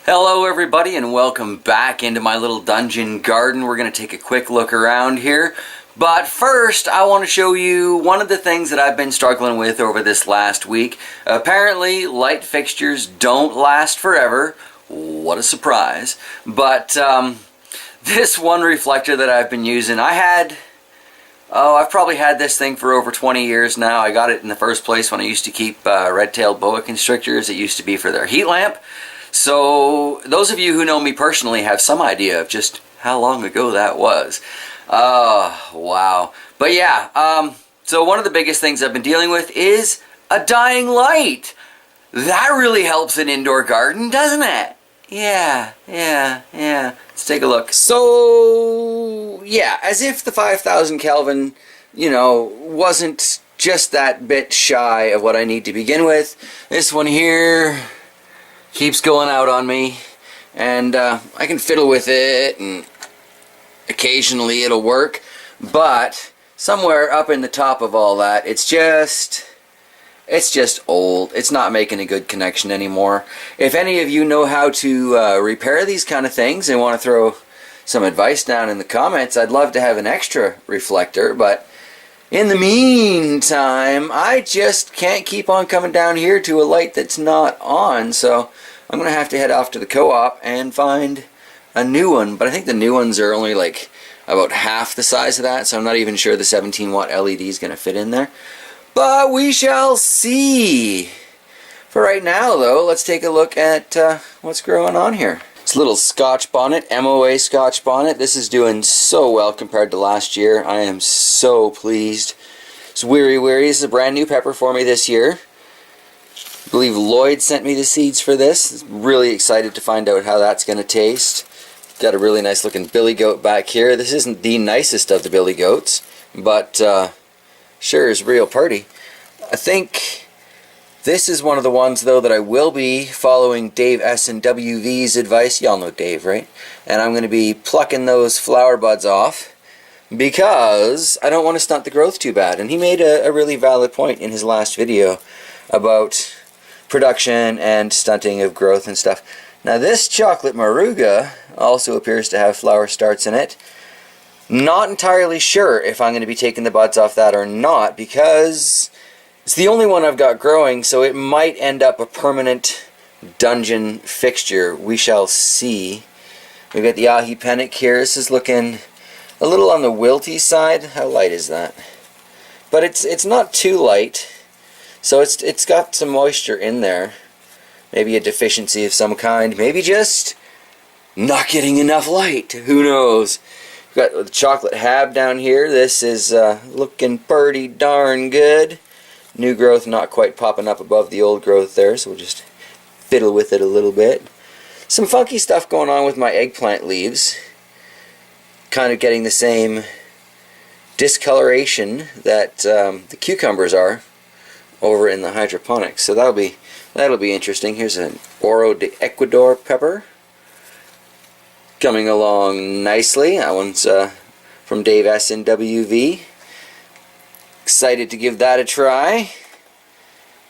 Hello everybody and welcome back into my little dungeon garden. We're going to take a quick look around here. But first I want to show you one of the things that I've been struggling with over this last week. Apparently light fixtures don't last forever. What a surprise. But this one reflector that I've been using, I've probably had this thing for over 20 years now. I got it in the first place when I used to keep red-tailed boa constrictors. It used to be for their heat lamp. So those of you who know me personally have some idea of just how long ago that was. Wow. But yeah, so one of the biggest things I've been dealing with is a dying light. That really helps an indoor garden, doesn't it? Yeah. Let's take a look. So, yeah, as if the 5,000 Kelvin, wasn't just that bit shy of what I need to begin with. This one here keeps going out on me, and I can fiddle with it, and occasionally it'll work, but somewhere up in the top of all that, it's just old. It's not making a good connection anymore. If any of you know how to repair these kind of things and want to throw some advice down in the comments, I'd love to have an extra reflector, but in the meantime, I just can't keep on coming down here to a light that's not on, so I'm going to have to head off to the co-op and find a new one. But I think the new ones are only like about half the size of that, so I'm not even sure the 17 watt LED is going to fit in there. But we shall see. For right now, though, let's take a look at what's growing on here. It's a little Scotch bonnet, MOA Scotch bonnet. This is doing so well compared to last year. I am so pleased. It's Weary Weary. This is a brand new pepper for me this year. I believe Lloyd sent me the seeds for this. Really excited to find out how that's going to taste. Got a really nice looking billy goat back here. This isn't the nicest of the billy goats, but sure is real pretty. I think this is one of the ones, though, that I will be following Dave S and WV's advice. Y'all know Dave, right? And I'm going to be plucking those flower buds off because I don't want to stunt the growth too bad. And he made a really valid point in his last video about production and stunting of growth and stuff. Now this chocolate moruga also appears to have flower starts in it. Not entirely sure if I'm going to be taking the buds off that or not, because it's the only one I've got growing, so it might end up a permanent dungeon fixture. We shall see. We've got the ahi penic here. This is looking a little on the wilty side. How light is that? But it's not too light, so it's got some moisture in there. Maybe a deficiency of some kind. Maybe just not getting enough light. Who knows? We've got the chocolate hab down here. This is looking pretty darn good. New growth not quite popping up above the old growth there, so we'll just fiddle with it a little bit. Some funky stuff going on with my eggplant leaves. Kind of getting the same discoloration that the cucumbers are over in the hydroponics. So that'll be interesting. Here's an Oro de Ecuador pepper coming along nicely. That one's from Dave S and WV. Excited to give that a try.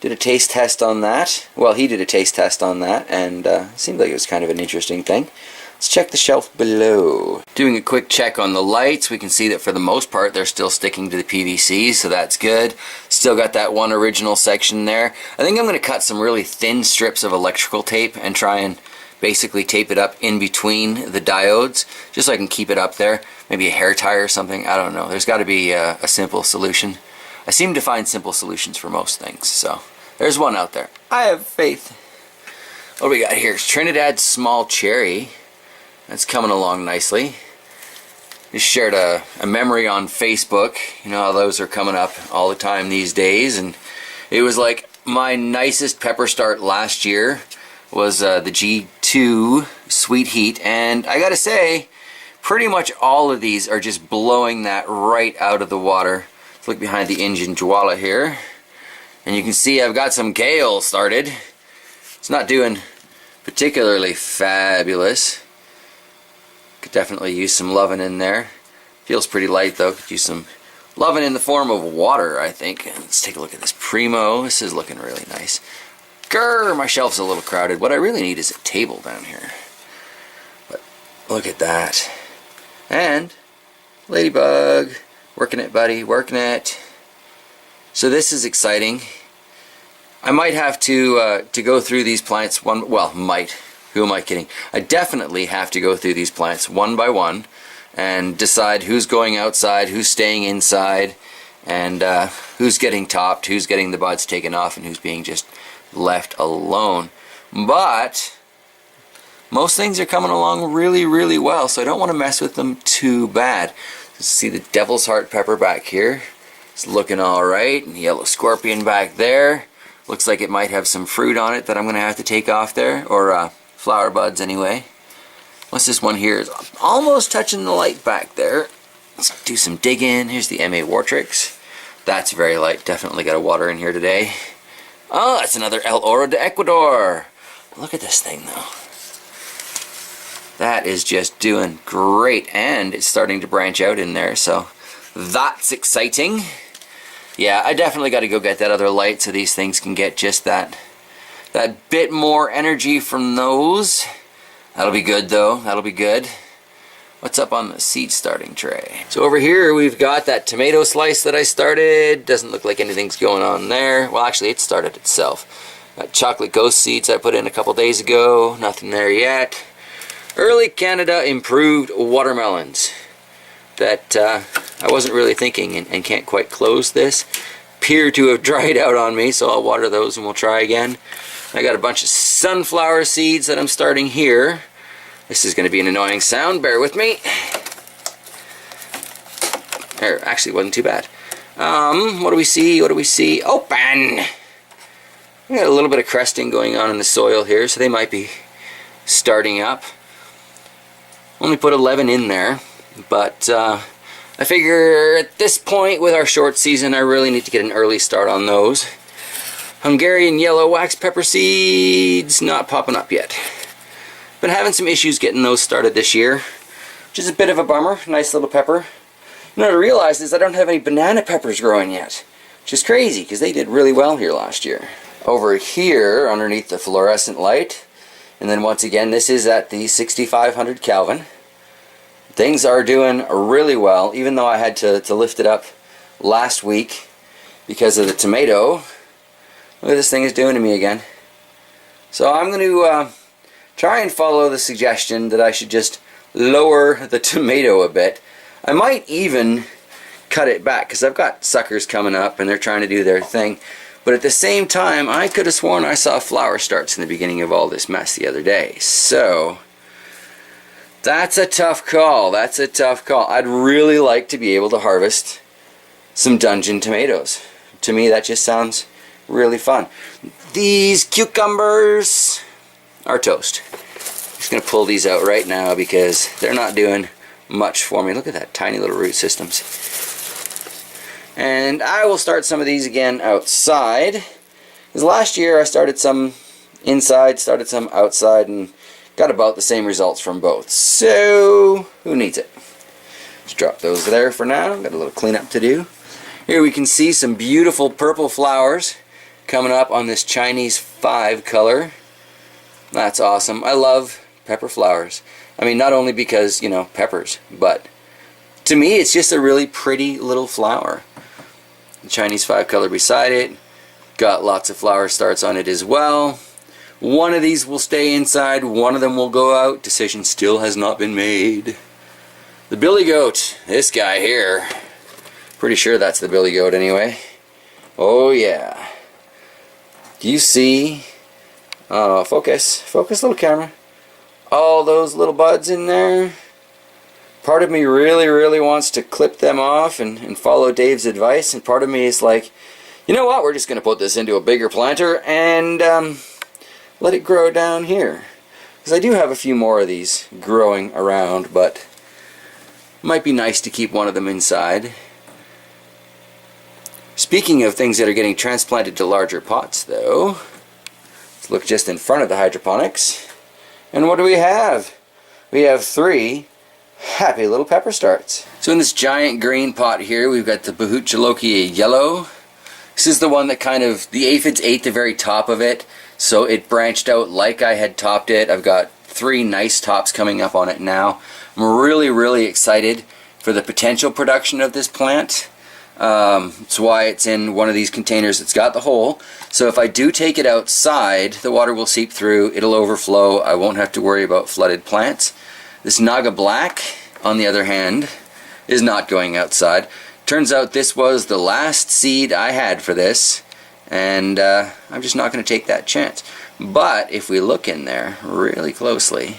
Did a taste test on that. Well, he did a taste test on that, and seemed like it was kind of an interesting thing. Let's check the shelf below. Doing a quick check on the lights, we can see that for the most part they're still sticking to the PVC, so that's good. Still got that one original section there. I think I'm going to cut some really thin strips of electrical tape and try and basically tape it up in between the diodes, just so I can keep it up there. Maybe a hair tie or something, I don't know. There's got to be a simple solution. I seem to find simple solutions for most things, so there's one out there. I have faith. What do we got here? It's Trinidad Small Cherry. That's coming along nicely. Just shared a memory on Facebook. You know how those are coming up all the time these days, and it was like my nicest pepper start last year was the G2 Sweet Heat, and I gotta say, pretty much all of these are just blowing that right out of the water. Let's look behind the engine Jwala here, and you can see I've got some Gale started. It's not doing particularly fabulous. Could definitely use some loving in there. Feels pretty light though. Could use some loving in the form of water, I think. Let's take a look at this Primo. This is looking really nice. Grr, my shelf's a little crowded. What I really need is a table down here. But look at that. And ladybug. Working it, buddy, working it. So this is exciting. I might have to go through these plants might. Who am I kidding? I definitely have to go through these plants one by one and decide who's going outside, who's staying inside, and who's getting topped, who's getting the buds taken off, and who's being just left alone. But most things are coming along really, really well, so I don't want to mess with them too bad. See the devil's heart pepper back here. It's looking alright. And yellow scorpion back there. Looks like it might have some fruit on it that I'm going to have to take off there, or flower buds anyway. What's this one here? Is almost touching the light back there. Let's do some digging. Here's the M.A. Wartrix. That's very light. Definitely got a water in here today. Oh, that's another El Oro de Ecuador. Look at this thing though. That is just doing great, and it's starting to branch out in there, so that's exciting. Yeah, I definitely got to go get that other light so these things can get just that bit more energy from those. That'll be good though, that'll be good. What's up on the seed starting tray? So over here we've got that tomato slice that I started. Doesn't look like anything's going on there. Well, actually it started itself. Got chocolate ghost seeds I put in a couple days ago. Nothing there yet. Early Canada improved watermelons that I wasn't really thinking and can't quite close this. Appear to have dried out on me, so I'll water those and we'll try again. I got a bunch of sunflower seeds that I'm starting here. This is going to be an annoying sound, bear with me. There, actually wasn't too bad. What do we see? What do we see? Open! We got a little bit of cresting going on in the soil here, so they might be starting up. Only put 11 in there, but I figure at this point with our short season I really need to get an early start on those. Hungarian yellow wax pepper seeds not popping up yet. Been having some issues getting those started this year, which is a bit of a bummer. Nice little pepper. You know what I realized is I don't have any banana peppers growing yet, which is crazy because they did really well here last year. Over here underneath the fluorescent light, and then once again, this is at the 6500 Kelvin. Things are doing really well, even though I had to lift it up last week because of the tomato. Look what this thing is doing to me again. So I'm going to try and follow the suggestion that I should just lower the tomato a bit. I might even cut it back because I've got suckers coming up and they're trying to do their thing. But at the same time, I could have sworn I saw flower starts in the beginning of all this mess the other day. So that's a tough call. That's a tough call. I'd really like to be able to harvest some dungeon tomatoes. To me, that just sounds really fun. These cucumbers are toast. I'm just going to pull these out right now because they're not doing much for me. Look at that tiny little root systems. And I will start some of these again outside. Because last year I started some inside, started some outside, and got about the same results from both. So, who needs it? Let's drop those there for now. Got a little cleanup to do. Here we can see some beautiful purple flowers coming up on this Chinese 5 color. That's awesome. I love pepper flowers. I mean, not only because, you know, peppers, but to me it's just a really pretty little flower. The Chinese 5 color beside it. Got lots of flower starts on it as well. One of these will stay inside, one of them will go out. Decision still has not been made. The billy goat, this guy here. Pretty sure that's the billy goat anyway. Oh yeah. Do you see? Oh, focus. Focus, little camera. All those little buds in there. Part of me really wants to clip them off and follow Dave's advice, and part of me is like, you know what, we're just going to put this into a bigger planter and let it grow down here. Because I do have a few more of these growing around, but it might be nice to keep one of them inside. Speaking of things that are getting transplanted to larger pots though, let's look just in front of the hydroponics. And what do we have? We have 3 happy little pepper starts. So in this giant green pot here, we've got the Bahut Jalokia yellow. This is the one that kind of, the aphids ate the very top of it. So it branched out like I had topped it. I've got 3 nice tops coming up on it now. I'm really excited for the potential production of this plant. That's why it's in one of these containers that's got the hole. So if I do take it outside, the water will seep through, it'll overflow, I won't have to worry about flooded plants. This Naga Black, on the other hand, is not going outside. Turns out this was the last seed I had for this, and I'm just not going to take that chance. But if we look in there really closely,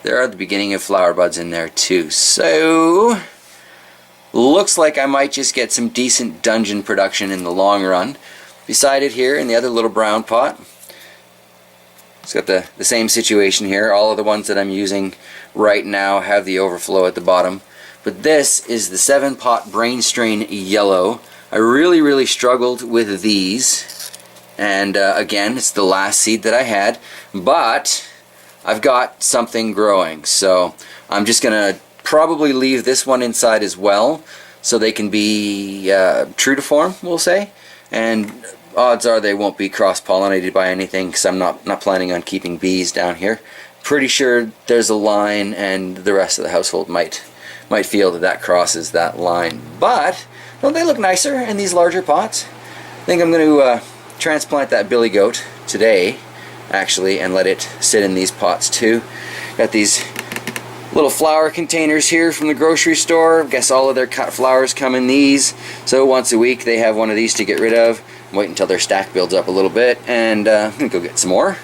there are the beginning of flower buds in there too. So looks like I might just get some decent dungeon production in the long run. Beside it here in the other little brown pot, it's got the same situation here. All of the ones that I'm using right now have the overflow at the bottom. But this is the 7-pot Brain Strain Yellow. I really struggled with these. And again, it's the last seed that I had. But I've got something growing. So I'm just going to probably leave this one inside as well, so they can be true to form, we'll say, and odds are they won't be cross-pollinated by anything, because I'm not planning on keeping bees down here. Pretty sure there's a line, and the rest of the household might feel that crosses that line. But don't they look nicer in these larger pots? I think I'm going to transplant that billy goat today, actually, and let it sit in these pots too. Got these little flower containers here from the grocery store. I guess all of their cut flowers come in these. So once a week they have one of these to get rid of. Wait until their stack builds up a little bit, and I'm going to go get some more.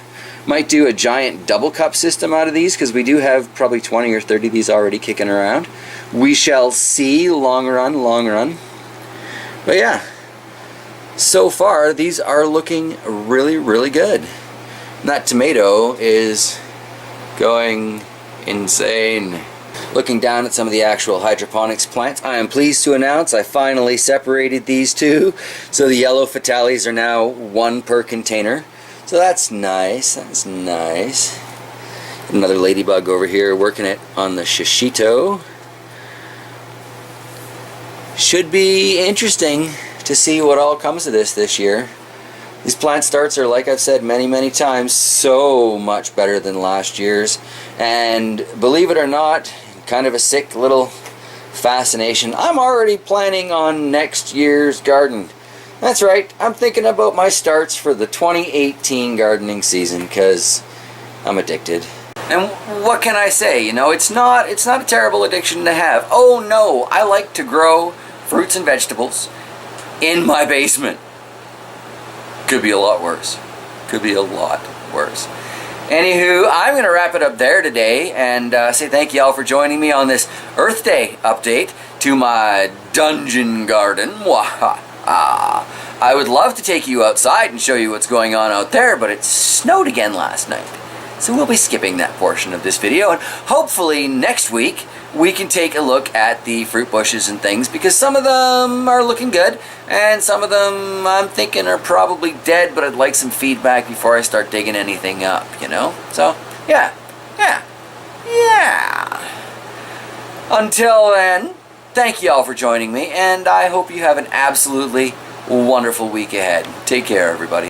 Might do a giant double cup system out of these, because we do have probably 20 or 30 of these already kicking around. We shall see, long run. But yeah, so far these are looking really good. And that tomato is going insane. Looking down at some of the actual hydroponics plants, I am pleased to announce I finally separated these two. So the yellow fatales are now 1 per container. So that's nice. Another ladybug over here working it on the shishito. Should be interesting to see what all comes of this year. These plant starts are, like I've said many times, so much better than last year's. And believe it or not, kind of a sick little fascination, I'm already planning on next year's garden. That's right, I'm thinking about my starts for the 2018 gardening season, because I'm addicted. And what can I say? You know, it's not a terrible addiction to have. Oh no, I like to grow fruits and vegetables in my basement. Could be a lot worse. Anywho, I'm going to wrap it up there today and say thank you all for joining me on this Earth Day update to my dungeon garden. I would love to take you outside and show you what's going on out there, but it snowed again last night. So we'll be skipping that portion of this video, and hopefully next week we can take a look at the fruit bushes and things, because some of them are looking good and some of them I'm thinking are probably dead, but I'd like some feedback before I start digging anything up, you know? So yeah. Until then, thank you all for joining me, and I hope you have an absolutely wonderful week ahead. Take care, everybody.